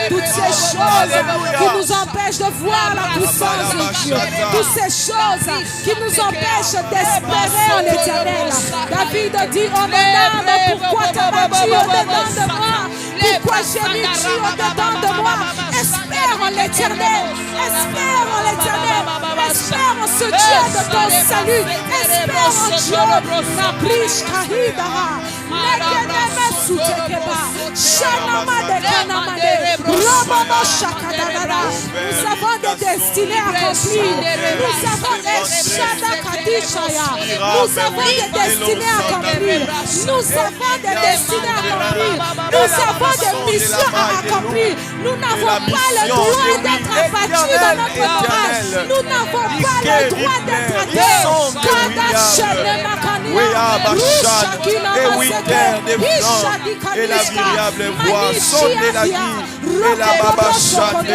Toutes ces choses qui nous empêchent de voir la puissance de Dieu, toutes ces choses qui nous empêchent d'espérer en l'éternel. David dit, oh mon âme, pourquoi t'as battu au-dedans de moi? Pourquoi j'ai mis Dieu au-dedans de moi? Espère en l'éternel, espère en l'éternel, espère en ce Dieu de ton salut, espère en Dieu. Nabrish Kahidara, Nekeneme Sutekeba, Shanama de Kanamade, Robobo Shakadadada. Nous avons des destinées accomplir. Nous avons des Shada Kadishaya. Nous avons des destinées accomplir. Nous avons des destinées accomplir. Nous avons des missions à accomplir. Nous n'avons pas le droit d'être abattus dans notre morale. Nous n'avons pas le droit d'être abattus. Et oui, terre des flancs, et la variable voix, sonne la vie, et la baba chante.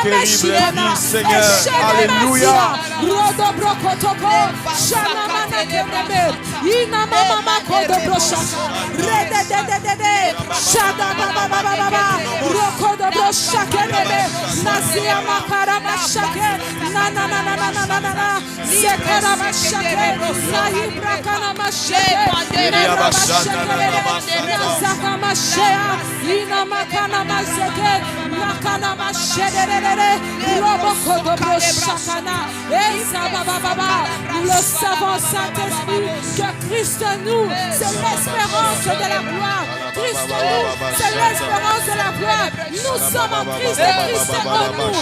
Terrible vie, Seigneur, alléluia. Nous le savons, Saint-Esprit, que Christ en nous, c'est l'espérance de la gloire. Christ en nous, c'est l'espérance de la gloire. Nous sommes en Christ et Christ est en nous.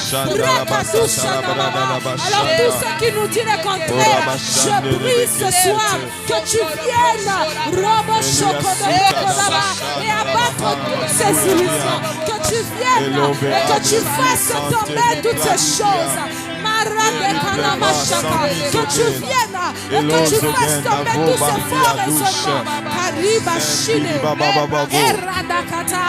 Alors tous ceux qui nous disent le contraire, je prie ce soir que tu viennes et abattre toutes ces illusions, que tu viennes et que tu fasses tomber toutes ces choses. Que tu viennes et que tu fasses tomber tous ces forts raisonnements. Kariba Shine, Eradakata,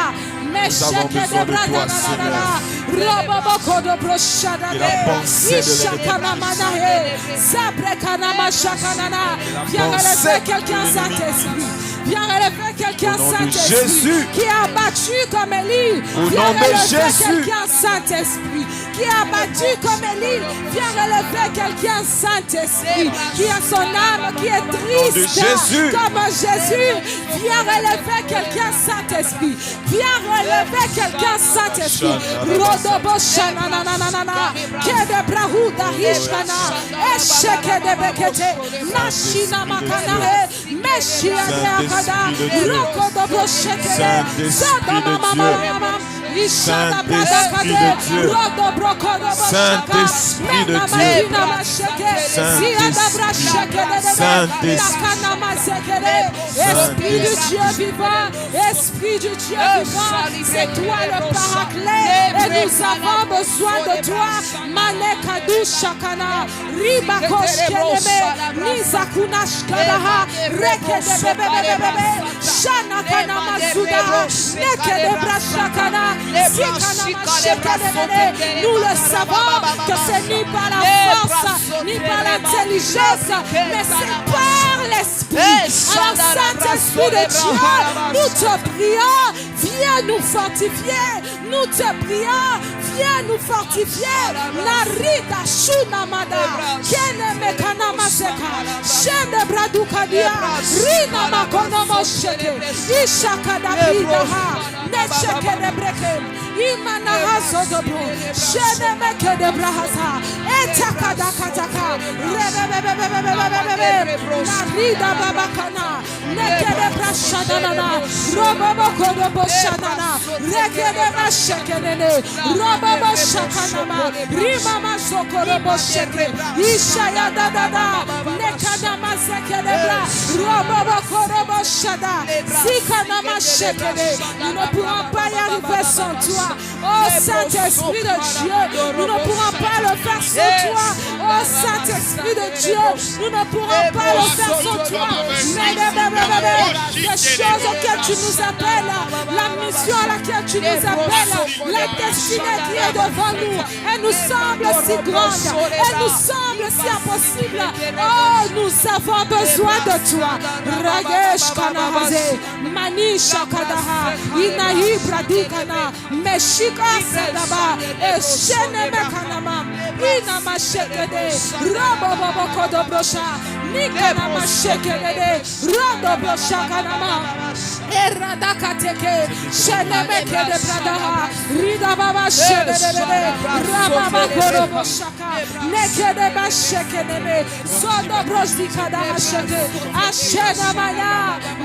Mesheke de Bradana, Roboboko de Broshadane, Ishakana Manahe, Sabrekana Mashakanana. Viens relever quelqu'un, Saint-Esprit. Viens relever quelqu'un, Saint-Esprit, qui a battu comme Élie. Viens relever quelqu'un, Saint-Esprit, qui a battu comme Élie. Viens relever quelqu'un, Saint-Esprit, qui a son âme, qui est triste comme Jésus. Viens relever quelqu'un, Saint-Esprit. Viens relever quelqu'un, Saint-Esprit. Rodobo Shanananana, Kede Brahuda Hishkana, Esheke de Bekete, Nashina Makanahe, Meshia de Akada, Roko de Boshekere, Sodoma Mama. Saint-Esprit de Dieu, Saint-Esprit de Dieu, Esprit du Dieu vivant, Esprit du Dieu vivant, c'est toi le paraclet et nous avons besoin de toi. Manekadu Shakana, Ribakosh Keleme, Nizakunash Kadaha, Reke de Bebe, Shanakana Masuda, Neke de Brashakana. Nous le savons que c'est ni par la force, ni par l'intelligence, mais c'est par l'Esprit. Alors Saint-Esprit de Dieu, nous te prions, viens nous fortifier. Nous te prions, viens nous fortifier. Narida Shunamada, Kene Mekanama Seka, Shene Bradukadia, Rina Makonomo Sheke, Ishakada Bidaha, Necheke de Breke. Imana hazodobo, shene meke de brahasa, etakada kataka, rebebebebebebebebe, narida babakana, neke de brashadana, roboboko de boshadana, reke de mashekenene, robobo shakanama, rimama sokoro bosheke, ishaya dadada, nekada maseke de bra, roboboko de boshada, zikana mashekene. Nous ne pourrons pas y arriver sans toi. Oh Saint-Esprit de Dieu, nous ne pourrons pas le faire sans toi. Oh Saint-Esprit de Dieu, nous ne pourrons pas le faire sans toi. les choses auxquelles tu nous appelles, la mission à laquelle tu nous appelles, la destinée qui est devant nous, elle nous semble si grande, elle nous semble si impossible. Oh, nous avons besoin de toi. Ragesh Kanavaze, Manisha Kadaha, Inahi Pradikana, Meshika Sadaba, Esheneme Kanama, Inama Shekede, Robo Kodobrosha, Nikanama Shekede, Robo Shakanama, Eradakateke, Shenemeke de Pradaha, Rida Baba Shekede, Rababa Koroboshaka, Nekede Bashekeneme, Sodo Brosdikada Sheke, Ashenamaya,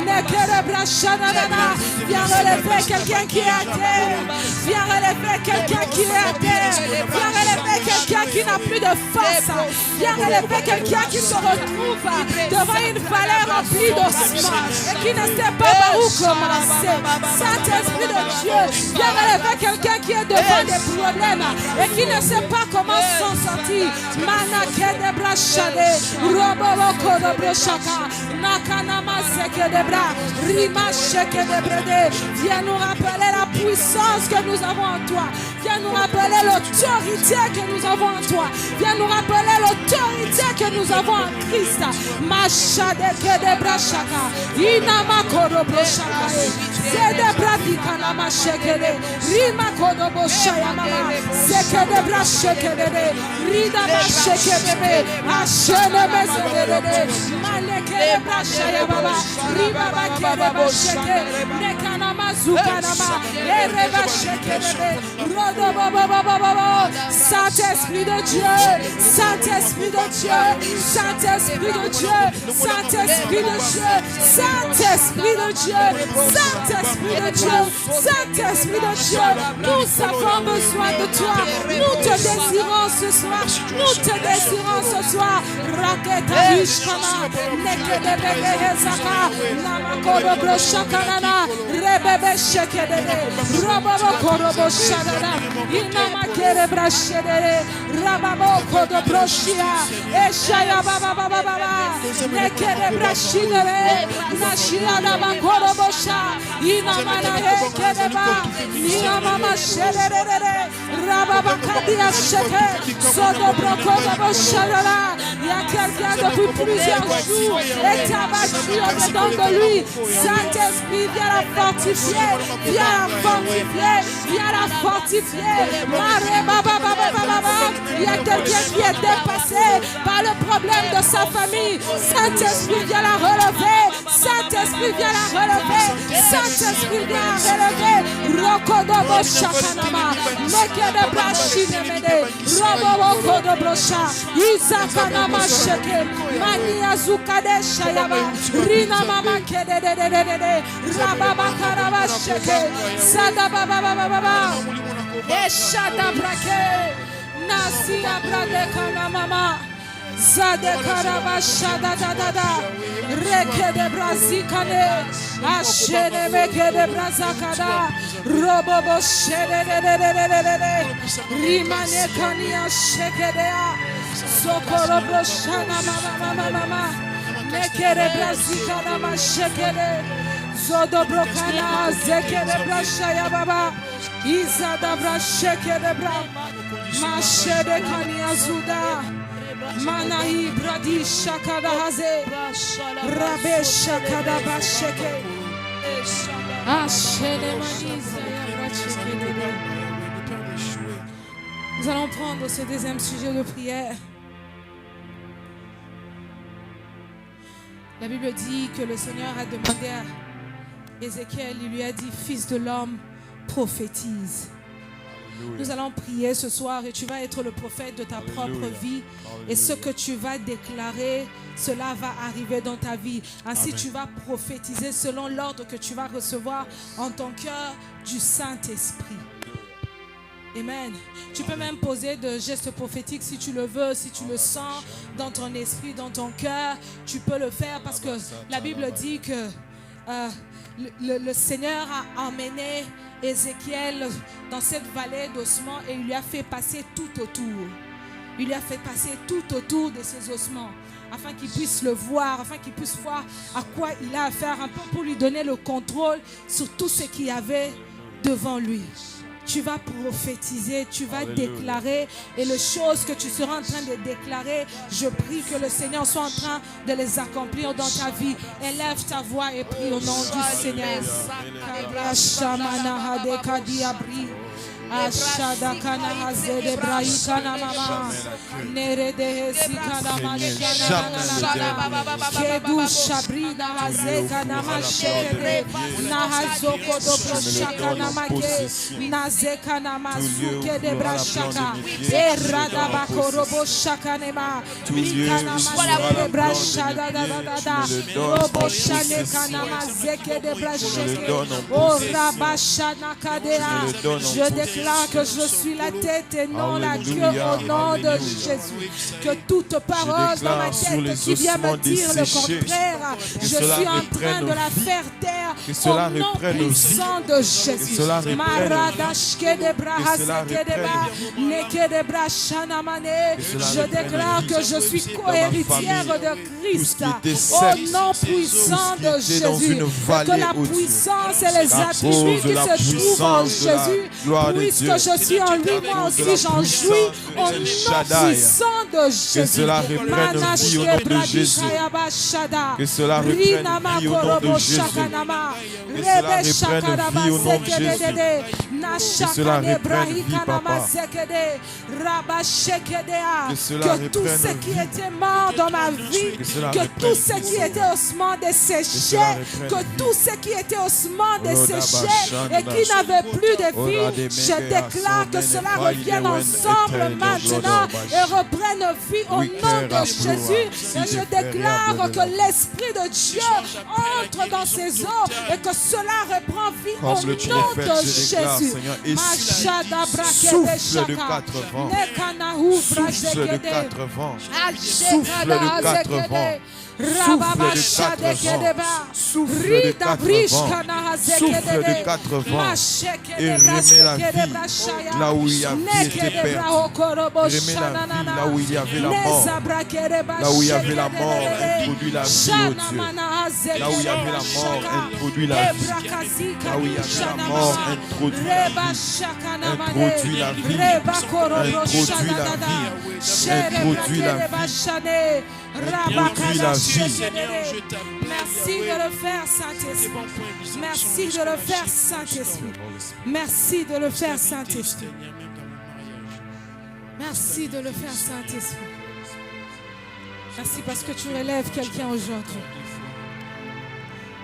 Nekede Brashanana. Viens relever quelqu'un qui est à terre. Viens relever quelqu'un qui est à terre. Viens relever quelqu'un qui n'a plus de force. Viens relever quelqu'un qui se retrouve devant une vallée remplie d'ossements et qui ne sait pas par où commencer. Saint-Esprit de Dieu, viens relever quelqu'un qui est devant des problèmes et qui ne sait pas comment s'en sortir. Manake de brachade, roboko de brochaka, nakanama seke de bras, rima sheke de brede. Viens nous rappeler la puissance que nous avons en toi. Viens nous rappeler l'autorité que nous avons en toi. Viens nous rappeler l'autorité que nous avons en Christ. Machade ke de brachaka, inama koro brochaka, zede bradikana mashekede, rima kodo boshaya mama, seke de brachekede, rida mashekede, ashene mezede, maneke de brachaya baba, rima bakede basheke, nekana mazukanama, ereba shekede, rodo baba. Saint-Esprit de Dieu, Saint-Esprit de Dieu, Saint-Esprit de Dieu, Saint-Esprit de Dieu, Saint-Esprit de Dieu, Saint-Esprit de Dieu, Saint-Esprit de Dieu, nous avons besoin de toi. Nous te désirons ce soir. Nous te désirons ce soir. Raketa Ishkama, Nekedebe Hezaka, Namakoro Broshakanana, Rebebe Shekedebe, Robobo Korobo Shadana, Inamakere Brashedere, Rababo Kodo Broshia, Eshaya Baba, Nekere Brashidere, Nashia Namakoro Bosha, Inamana Hekedeba, Inamama Shedere, Rababa Kadia Sheke, Sodo Brokodo Boshadana. Il y a quelqu'un depuis plusieurs jours et abattu au dedans de lui. Saint-Esprit, viens la fortifier, viens la fortifier, viens la fortifier. Il y a quelqu'un qui est dépassé par le problème de sa famille. Saint-Esprit, viens la relever. Saint-Esprit, viens la relever. Saint-Esprit, viens la relever. Rokodobo Shakanama, Mekede Brashinemede, Robobo Kodobrosha, Isakanama Sheke, Mania Zukade Shayaba, Rina Mama Kede, Rababa Karaba Sheke, Sadaba Baba, Eshada Brake, Nasia Brade Kanamama. Zade karaba shada da reke de brazikane ashene meke de brazakada robobo shede de rimane kania shekedea sokoro broshana mama meke de brazikana ma shekede zodo brokana zeke de brashaya baba izada brasheke de bra mashede kania zuda Manahi bradi shakada haze, rabe shakada basheke, ashene maniza ya bracheke. Nous allons prendre ce deuxième sujet de prière. La Bible dit que le Seigneur a demandé à Ézéchiel, il lui a dit, fils de l'homme, prophétise. Nous allons prier ce soir et tu vas être le prophète de ta propre vie. Et ce que tu vas déclarer, cela va arriver dans ta vie. Ainsi, tu vas prophétiser selon l'ordre que tu vas recevoir en ton cœur du Saint-Esprit. Amen. Tu peux même poser de gestes prophétiques si tu le veux, si tu le sens dans ton esprit, dans ton cœur. Tu peux le faire parce que la Bible dit que le Seigneur a emmené Ézéchiel dans cette vallée d'ossements et il lui a fait passer tout autour. Il lui a fait passer tout autour de ses ossements. afin qu'il puisse le voir, afin qu'il puisse voir à quoi il a affaire, un peu pour lui donner le contrôle sur tout ce qu'il y avait devant lui. Tu vas prophétiser, tu vas déclarer, et les choses que tu seras en train de déclarer, je prie que le Seigneur soit en train de les accomplir dans ta vie. Élève ta voix et prie au nom du Seigneur. Ashada kana hazede brahi kana mama nerede sikana malekana kedu shabrina hazeka na mashede na hazoko do proshaka na make nazeka na masuke de brashaka erada bakorobo shaka nema mikana masede brashada da da da da robo shane kana mazeke de brasheke o rabashana kadea. Je déclare que je suis la tête et non la queue au nom de Jésus. Que toute parole dans ma tête qui vient me dire le contraire, je suis en train de la faire taire au nom puissant de Jésus. Je déclare que je suis co-héritière de Christ au nom puissant de Jésus. Que la puissance et les attributs qui se trouvent en Jésus, puisque je suis en lui, moi aussi j'en jouis au nom puissant de Jésus. Que cela reprenne vie au nom de Jésus. Que cela reprenne vie au nom de Jésus. Que cela reprenne vie au nom de Jésus. Que cela reprenne vie, papa. Que tout ce qui était mort dans ma vie, que tout ce qui était ossements desséchés, que tout ce qui était ossements desséchés et qui n'avait plus de vie, je déclare que cela revienne ensemble maintenant et reprenne vie au nom de Jésus. Et je déclare que l'Esprit de Dieu entre dans ses eaux et que cela reprend vie au nom de Jésus. Souffle de quatre vents. Souffle de quatre vents. Souffle de quatre vents. Souffle de quatre vents. Souffle de quatre vents. Et remets la vie là où il y avait été perdu. Remets la vie là où il y avait la mort. Là où il y avait la mort, introduis la vie, oh Dieu. Là où il y avait la mort, introduis la vie. Là où il y avait la mort, introduis la vie. Introduis la vie. Introduis la vie. Introduis la vie. Introduis la vie. Merci de le faire, Saint-Esprit. Merci de le faire, Saint-Esprit. Merci de le faire, Saint-Esprit. Merci de le faire, Saint-Esprit. Merci parce que tu relèves quelqu'un aujourd'hui.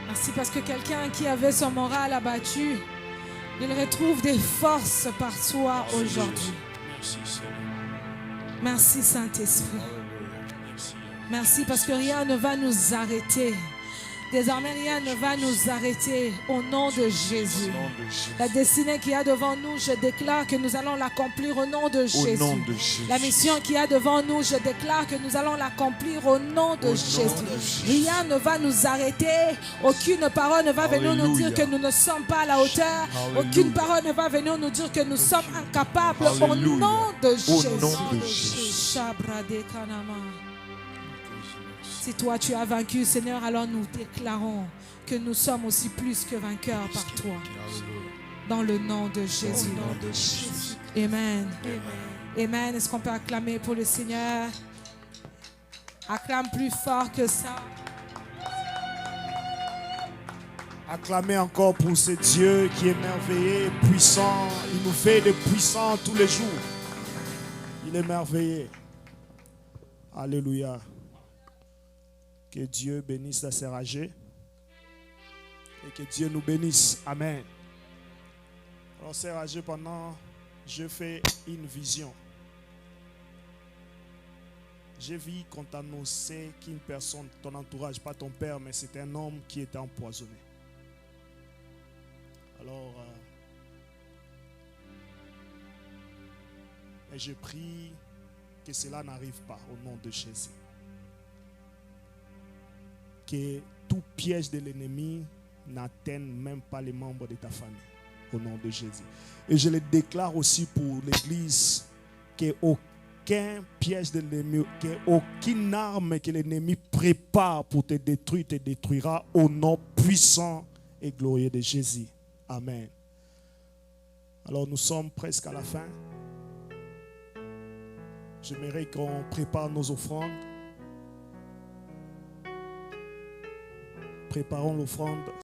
Merci parce que quelqu'un qui avait son moral abattu, il retrouve des forces par soi aujourd'hui. Merci, Saint-Esprit. Merci parce que rien ne va nous arrêter. Désormais, rien ne va nous arrêter au nom de Jésus. La destinée qu'il y a devant nous, je déclare que nous allons l'accomplir au nom de Jésus. La mission qu'il y a devant nous, je déclare que nous allons l'accomplir au nom de Jésus. Rien ne va nous arrêter. Aucune parole ne va venir nous dire que nous ne sommes pas à la hauteur. Aucune parole ne va venir nous dire que nous sommes incapables au nom de Jésus. Si toi tu as vaincu, Seigneur, alors nous déclarons que nous sommes aussi plus que vainqueurs par toi. Dans le nom de Jésus. Amen. Amen. Est-ce qu'on peut acclamer pour le Seigneur? Acclame plus fort que ça. Acclamez encore pour ce Dieu qui est merveilleux, puissant. Il nous fait des puissants tous les jours. Il est merveilleux. Alléluia. Que Dieu bénisse la sœur âgée et que Dieu nous bénisse. Amen. Alors, sœur âgée, pendant, je fais une vision. J'ai vu qu'on t'annonçait qu'une personne, ton entourage, pas ton père, mais c'était un homme qui était empoisonné. Alors, et je prie que cela n'arrive pas au nom de Jésus. Que tout piège de l'ennemi n'atteigne même pas les membres de ta famille au nom de Jésus. Et je le déclare aussi pour l'église, qu'aucun qu'aucun piège de l'ennemi, qu'aucune arme que l'ennemi prépare pour te détruira au nom puissant et glorieux de Jésus. Amen. Alors nous sommes presque à la fin. J'aimerais qu'on prépare nos offrandes. Préparons l'offrande.